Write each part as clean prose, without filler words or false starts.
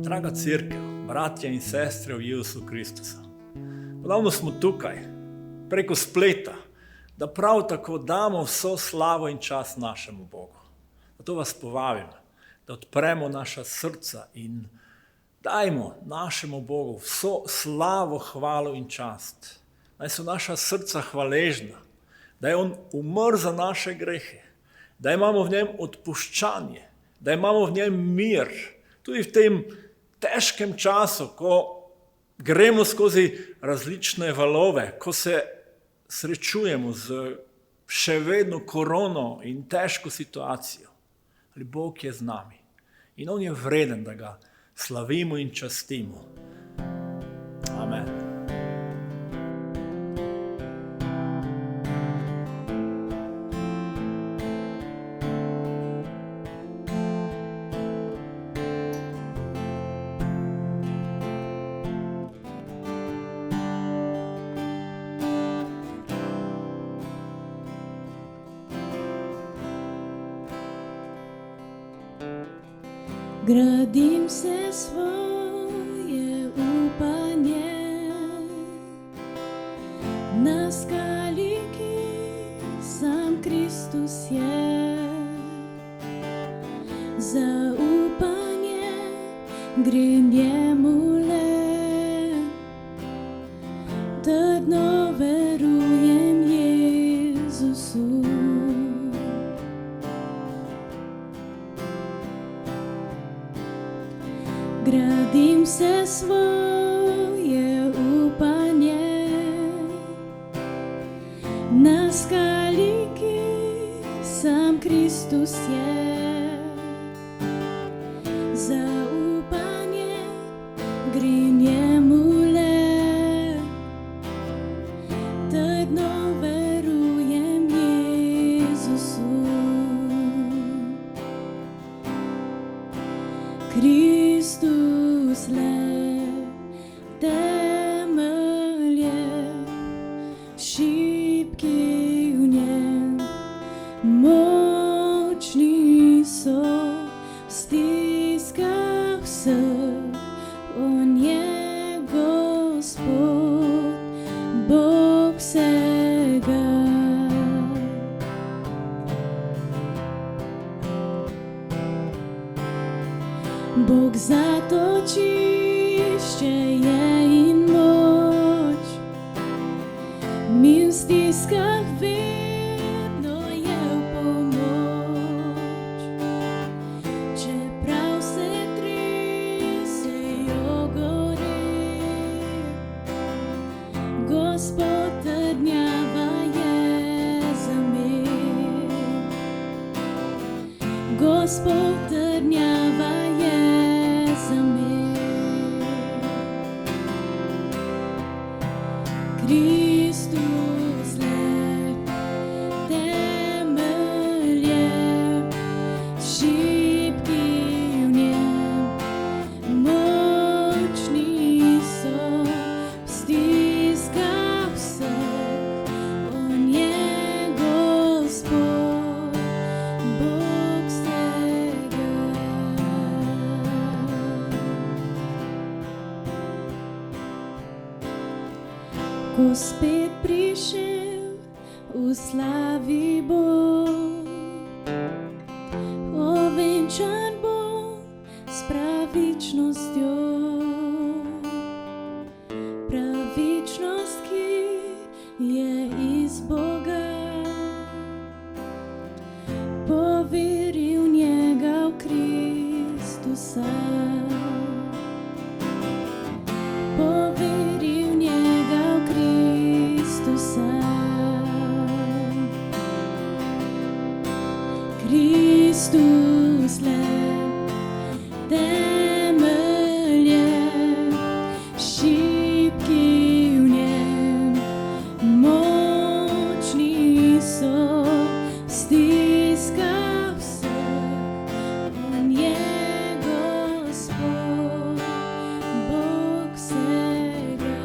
Draga crkva, bratje in sestre v Jezusu Kristusu, ponovno smo tukaj, preko spleta, da prav tako damo vso slavo in čast našemu Bogu. Zato vas povabim, da odpremo naša srca in dajmo našemu Bogu vso slavo, hvalo in čast. Naj so naša srca hvaležna, da je On umrl za naše grehe, da imamo v njem odpuščanje, da imamo v njem mir, tudi v tem težkem času, ko gremo skozi različne valove, ko se srečujemo z še vedno korono in težko situacijo. Ali Bog je z nami in On je vreden, da ga slavimo in častimo. Amen. Gradim se svoje upanje na skali, ki sam Kristus je. Za upanje gre njemu le, trdno verujem Jezusu. Gradim se svoje upanje na skali, ki sam Kristus je. Za upanje gre njemu le, trdno verujem Jezusu. Kristus le temelje, šibki v njem, močni so v stiskah vseh. On je Gospod, Bog vsega. Bog zatočišče je in moč, mi v stiskah vedno je v pomoč. Čeprav se tresejo gore, Gospod trdnjava je za mir. Gospod trdnjava je za mir. Kristus le temelje, šibki v njem, močni so v stiskah vseh. On je Gospod, Bog vsega. Ko spet prišel v slavi bo, ovenčan bo s pravičnostjo. Pravičnost, ki je iz Boga, poveri v njega, v Kristusa. Poveri v njega, v Kristusa. Kristus le temelje, šibki v njem, močni so v stiskah vseh. On je Gospod, Bog vsega.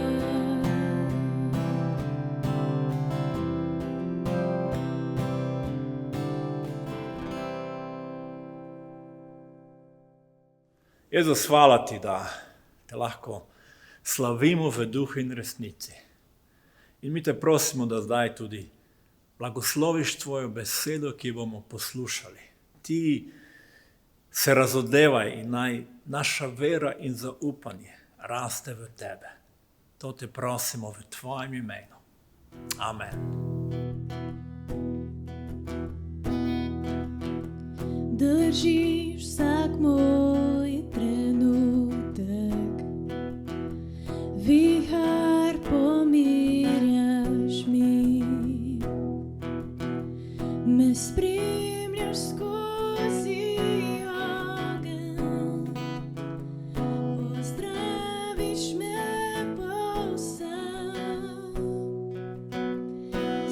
Jezus, hvala ti, da te lahko slavimo v duhu in resnici. In mi te prosimo, da zdaj tudi blagosloviš tvojo besedo, ki bomo poslušali. Ti se razodevaj in naj naša vera in zaupanje raste v tebe. To te prosimo v tvojem imenu. Amen. Držiš vsak moj trenutek, vihar pomirjaš mi, me spremljaš skozi ogenj, pozdraviš me povsem,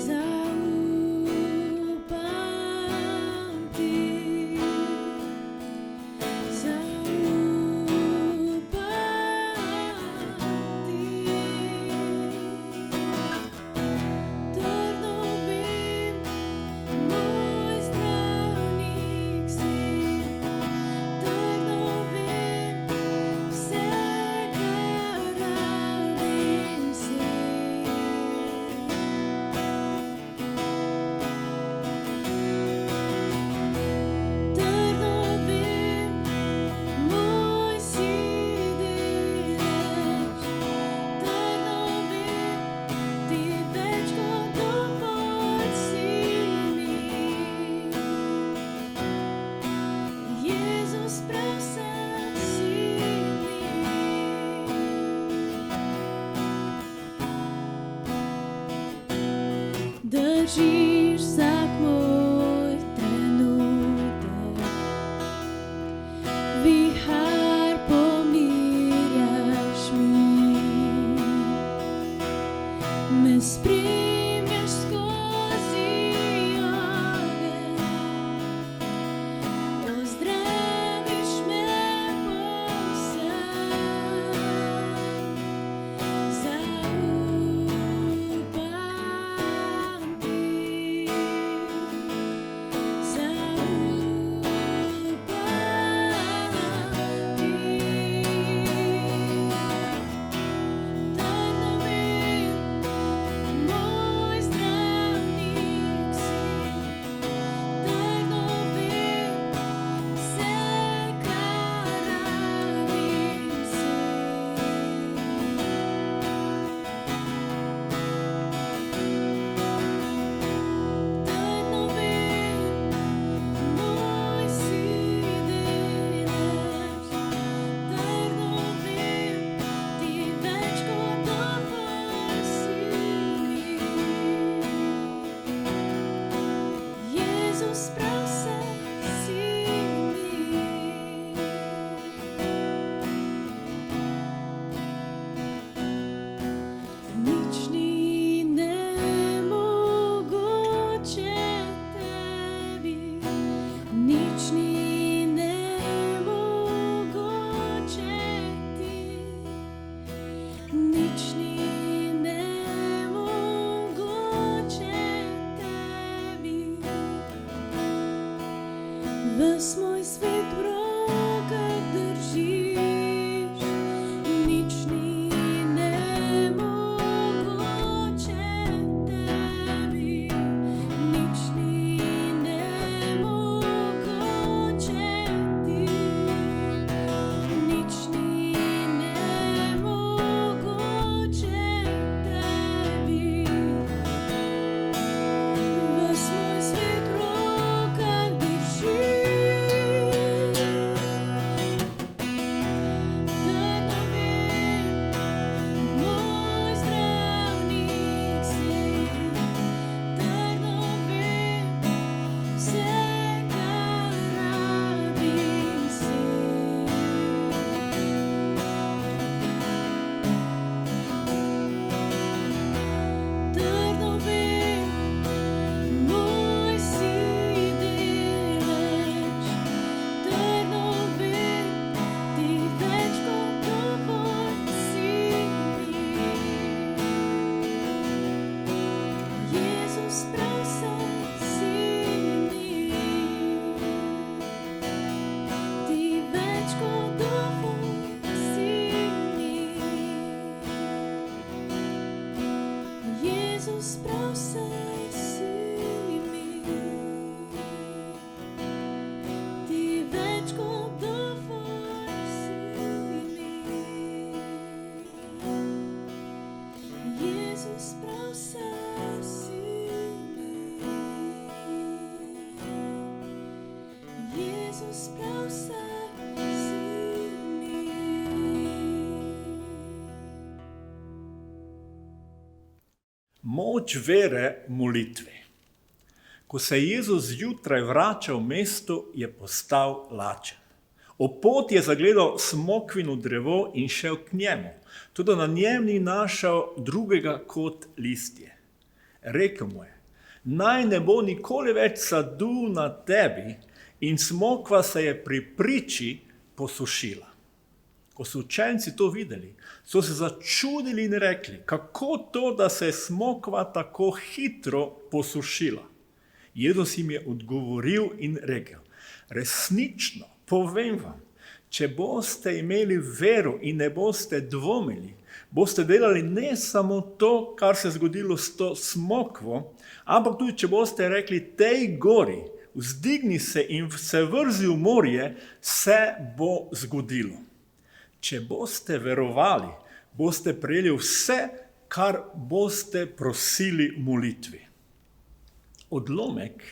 zaupam ti, trdno vem, moj zdravnik si, trdno vem, vse, kar rabim si. Trdno vem, moj si delež, trdno vem, ti več kot dovolj si mi. Jezus, prav vse si mi. Držiš vsak moj trenutek, vihar pomirjaš mi, me spremljaš skozi ogenj, pozdraviš me povsem, zaupam ti, trdno vem, moj zdravnik si, trdno vem, vse, kar rabim si. Trdno vem, moj si delež, trdno vem, ti več kot dovolj si mi. Jezus, prav vse si mi. Nič ni nemogoče tebi, nič ni nemogoče ti, nič ni nemogoče tebi. Ves moj svet v rokah držiš, nič ni nemogoče tebi, nič ni nemogoče ti, nič ni nemogoče tebi. Ves moj svet v rokah držiš. Jesus, prav vse si mi. Moč vere v molitvi. Ko se je Jezus zjutraj vračal v mesto, je postal lačen. Ob poti je zagledal smokvino drevo in šel k njemu, tudi na njem ni našel drugega kot listje. Rekel mu je, naj ne bo nikoli več sadu na tebi, in smokva se je pri priči posušila. Ko so učenci to videli, so se začudili in rekli, kako to, da se je smokva tako hitro posušila. Jezus jim je odgovoril in rekel, resnično, povem vam, če boste imeli vero in ne boste dvomili, boste delali ne samo to, kar se je zgodilo s to smokvo, ampak tudi, če boste rekli tej gori, vzdigni se in se vrzi v morje, se bo zgodilo. Če boste verovali, boste prejeli vse, kar boste prosili v molitvi. Odlomek,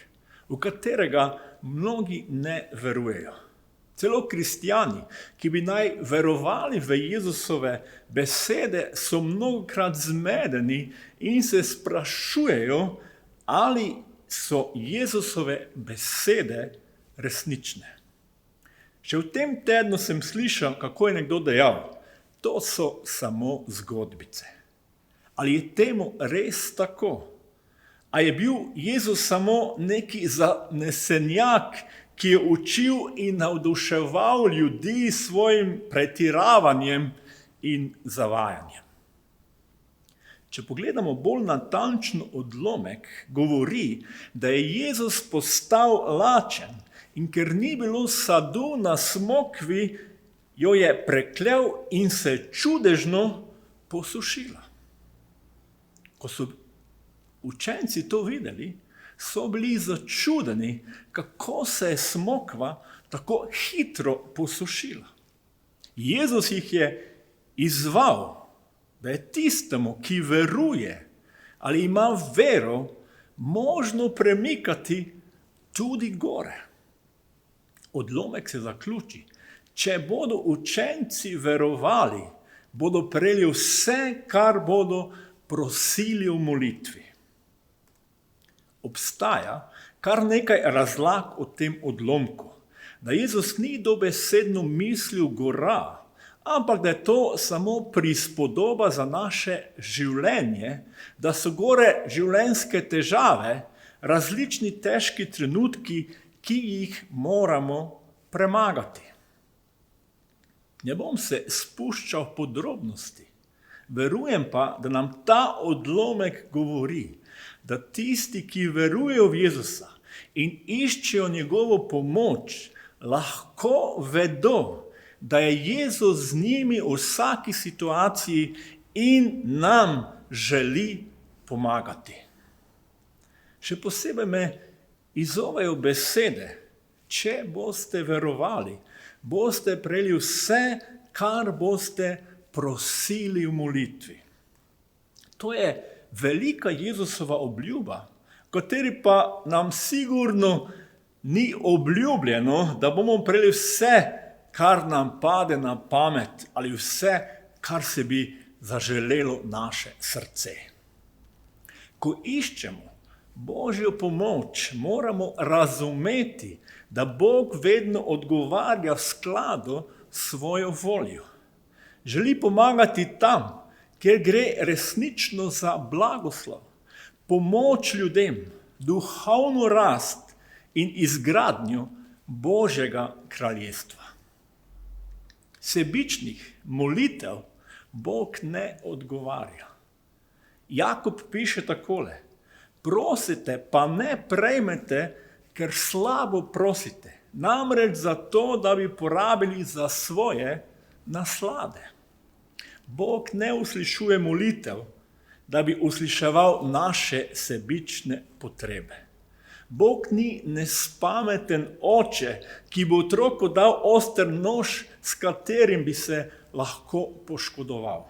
v katerega mnogi ne verujejo. Celo kristjani, ki bi naj verovali v Jezusove besede, so mnogokrat zmedeni in se sprašujejo, ali so Jezusove besede resnične. Še v tem tednu sem slišal, kako je nekdo dejal, to so samo zgodbice. Ali je temu res tako? A je bil Jezus samo neki zanesenjak, ki je učil in navduševal ljudi s svojim pretiravanjem in zavajanjem? Če pogledamo bolj natančno odlomek, govori, da je Jezus postal lačen in ker ni bilo sadu na smokvi, jo je preklel in se čudežno posušila. Ko so učenci to videli, so bili začudeni, kako se je smokva tako hitro posušila. Jezus jih je izzval, da je tistemu, ki veruje ali ima vero, možno premikati tudi gore. Odlomek se zaključi. Če bodo učenci verovali, bodo prejeli vse, kar bodo prosili v molitvi. Obstaja kar nekaj razlag o tem odlomku, da Jezus ni dobesedno mislil gora, ampak da je to samo prispodoba za naše življenje, da so gore življenjske težave, različni težki trenutki, ki jih moramo premagati. Ne bom se spuščal v podrobnosti, verujem pa, da nam ta odlomek govori, da tisti, ki verujejo v Jezusa in iščejo njegovo pomoč, lahko vedo, da je Jezus z njimi v vsaki situaciji in nam želi pomagati. Še posebej me izzovejo besede, če boste verovali, boste prejeli vse, kar boste prosili v molitvi. To je velika Jezusova obljuba, v kateri pa nam sigurno ni obljubljeno, da bomo prejeli vse, kar nam pade na pamet, ali vse, kar se bi zaželelo naše srce. Ko iščemo Božjo pomoč, moramo razumeti, da Bog vedno odgovarja v skladu s svojo voljo. Želi pomagati tam, kjer gre resnično za blagoslov, pomoč ljudem, duhovno rast in izgradnjo Božjega kraljestva. Sebičnih molitev Bog ne odgovarja. Jakob piše takole, prosite, pa ne prejmete, ker slabo prosite, namreč zato, da bi porabili za svoje naslade. Bog ne uslišuje molitev, da bi usliševal naše sebične potrebe. Bog ni nespameten oče, ki bo otroku dal oster nož, s katerim bi se lahko poškodoval.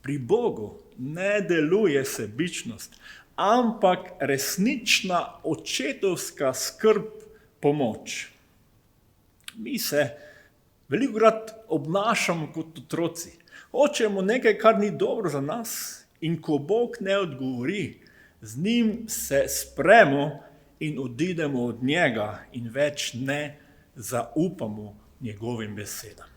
Pri Bogu ne deluje sebičnost, ampak resnična očetovska skrb, pomoč. Mi se velikokrat obnašamo kot otroci. Hočemo nekaj, kar ni dobro za nas, in ko Bog ne odgovori, z njim se spremo in odidemo od njega in več ne zaupamo njegovim besedam.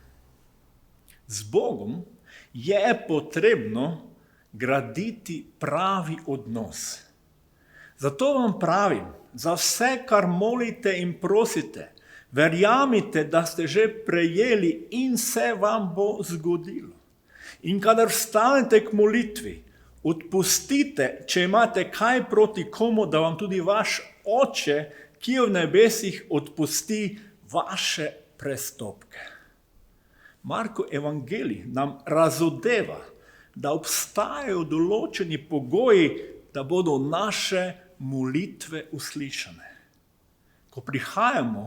Z Bogom je potrebno graditi pravi odnos. Zato vam pravim, za vse, kar molite in prosite, verjamite, da ste že prejeli in se vam bo zgodilo. In kadar vstanete k molitvi, odpustite, če imate kaj proti komu, da vam tudi vaš Oče, ki je v nebesih, odpusti vaše prestopke. Marko evangelij nam razodeva, da obstajajo določeni pogoji, da bodo naše molitve uslišane. Ko prihajamo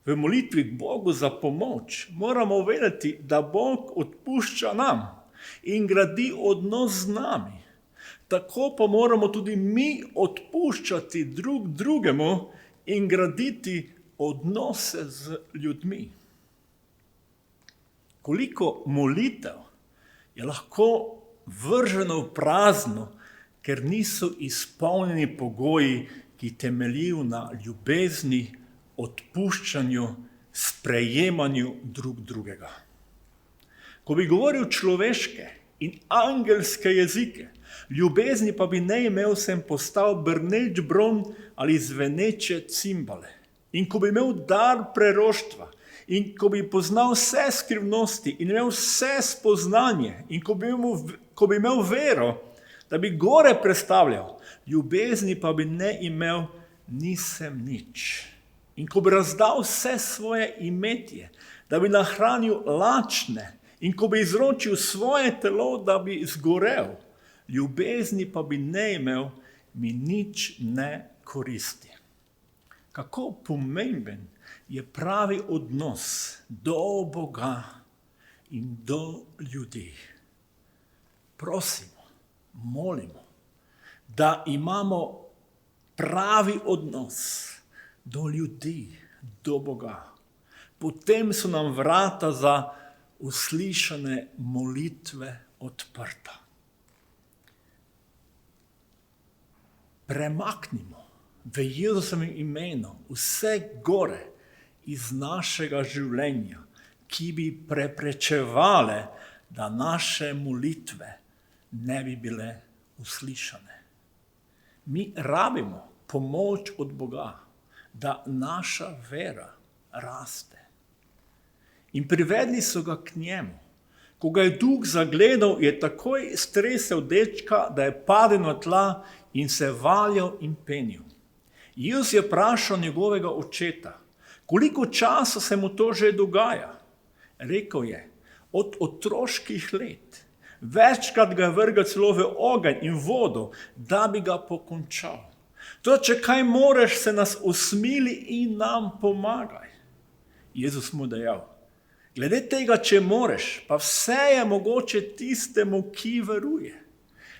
v molitvi k Bogu za pomoč, moramo vedeti, da Bog odpušča nam in gradi odnos z nami. Tako pa moramo tudi mi odpuščati drug drugemu in graditi odnose z ljudmi. Koliko molitev je lahko vrženo v prazno, ker niso izpolnjeni pogoji, ki temeljijo na ljubezni, odpuščanju, sprejemanju drug drugega. Ko bi govoril človeške in angelske jezike, ljubezni pa bi ne imel, sem postal brneč bron ali zveneče cimbale. In ko bi imel dar preroštva, in ko bi poznal vse skrivnosti in imel vse spoznanje, in ko bi imel vero, da bi gore prestavljal, ljubezni pa bi ne imel, nisem nič. In ko bi razdal vse svoje imetje, da bi nahranil lačne, in ko bi izročil svoje telo, da bi zgorel, ljubezni pa bi ne imel, mi nič ne koristi. Kako pomemben je pravi odnos do Boga in do ljudi. Prosimo, molimo, da imamo pravi odnos do ljudi, do Boga. Potem so nam vrata za uslišane molitve odprta. Premaknimo v Jezusovem imenu vse gore iz našega življenja, ki bi preprečevale, da naše molitve ne bi bile uslišane. Mi rabimo pomoč od Boga, da naša vera raste. In privedli so ga k njemu. Ko ga je duh zagledal, je takoj stresel dečka, da je padel na tla in se valjal in penil. Jezus je vprašal njegovega očeta, koliko časa se mu to že dogaja. Rekel je, od otroških let. Večkrat ga je vrgel celo v ogenj in vodo, da bi ga pokončal. To, če kaj moreš, se nas usmili in nam pomagaj. Jezus mu dejal, glede tega, če moreš, pa vse je mogoče tistemu, ki veruje.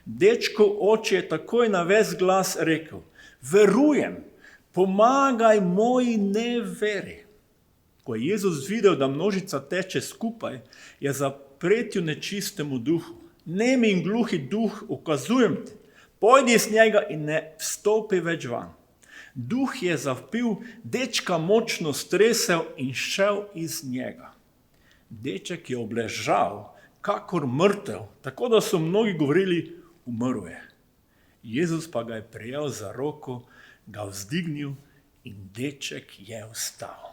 Dečkov oče je takoj na ves glas rekel, verujem, pomagaj moji neveri. Ko je Jezus videl, da množica teče skupaj, je zapretil nečistemu duhu. Nemi in gluhi duh, ukazujem ti, pojdi iz njega in ne vstopi več van. Duh je zavpil, dečka močno stresel in šel iz njega. Deček je obležal, kakor mrtev, tako da so mnogi govorili, umrl je. Jezus pa ga je prijel za roko, ga vzdignil in deček je vstal.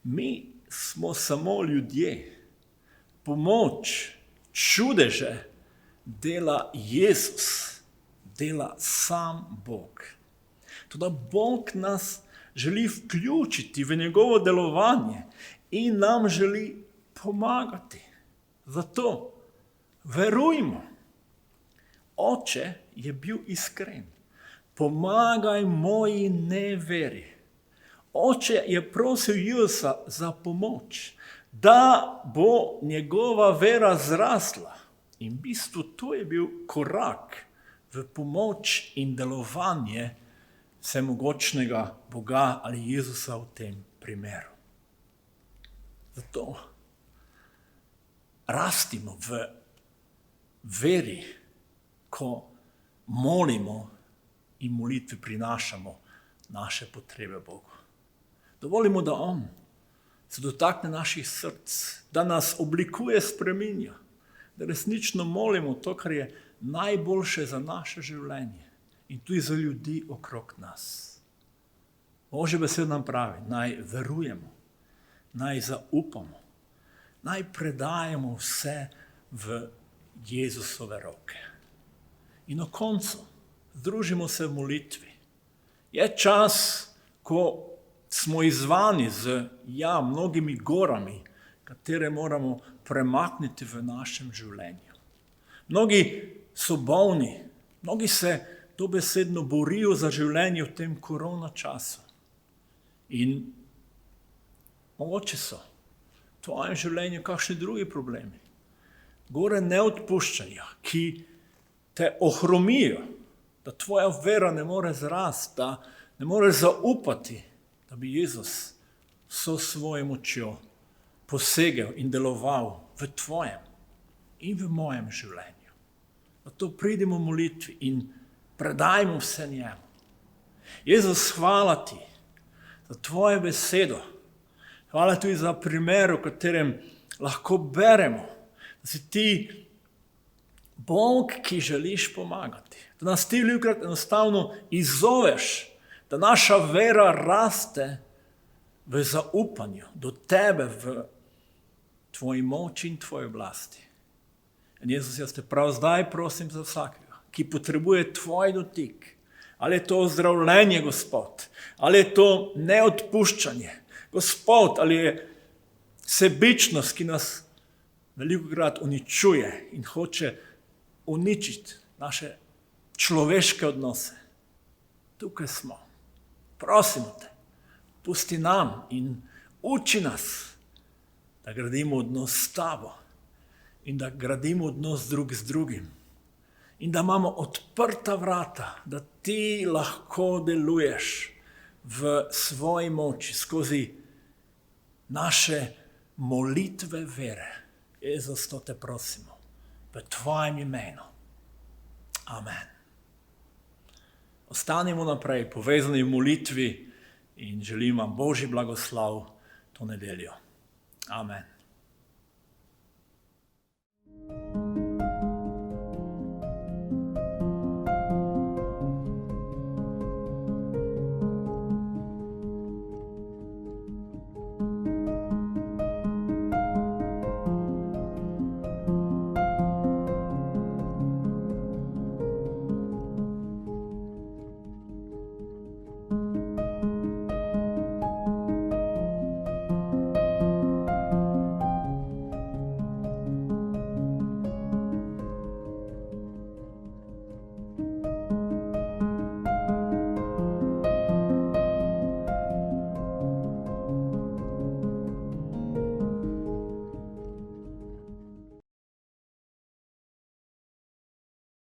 Mi smo samo ljudje. Pomoč, čudeže dela Jezus, dela sam Bog. Toda Bog nas želi vključiti v njegovo delovanje in nam želi pomagati. Zato verujmo. Oče je bil iskren. Pomagaj moji neveri. Oče je prosil Jezusa za pomoč, da bo njegova vera zrasla. In v bistvu to je bil korak v pomoč in delovanje vsemogočnega Boga ali Jezusa v tem primeru. Zato rastimo v veri, ko molimo in molitvi prinašamo naše potrebe Bogu. Dovolimo, da On se dotakne naših src, da nas oblikuje, spreminja, da resnično molimo to, kar je najboljše za naše življenje in tudi za ljudi okrog nas. Božja beseda nam pravi, naj verujemo, naj zaupamo, naj predajemo vse v Jezusove roke. In na koncu združimo se v molitvi. Je čas, ko smo izzvani z mnogimi gorami, katere moramo premakniti v našem življenju. Mnogi so bolni, mnogi se dobesedno borijo za življenje v tem korona času. In mogoče so v tvojem življenju kakšni drugi problemi. Gore neodpuščanja, ki te ohromijo, da tvoja vera ne more zrasti, da ne moreš zaupati, da bi Jezus vso svojo močjo posegel in deloval v tvojem in v mojem življenju. Zato pridimo v molitvi in predajmo vse njemu. Jezus, hvala ti za tvojo besedo. Hvala tudi za primer, v katerem lahko beremo, da si ti Bog, ki želiš pomagati. Da nas ti velikokrat enostavno izzoveš, da naša vera raste v zaupanju do tebe, v tvoji moči in tvoji oblasti. In Jezus, jaz te prav zdaj prosim za vsakega, ki potrebuje tvoj dotik. Ali je to ozdravljenje, Gospod, ali je to neodpuščanje, Gospod, ali je sebičnost, ki nas velikokrat uničuje in hoče uničiti naše človeške odnose. Tukaj smo. Prosimo te, pusti nam in uči nas, da gradimo odnos s tabo in da gradimo odnos drug z drugim in da imamo odprta vrata, da ti lahko deluješ v svoji moči skozi naše molitve vere. Jezus, to te prosimo v tvojem imenu. Amen. Ostanimo naprej povezani v molitvi in želim vam Božji blagoslov to nedeljo. Amen.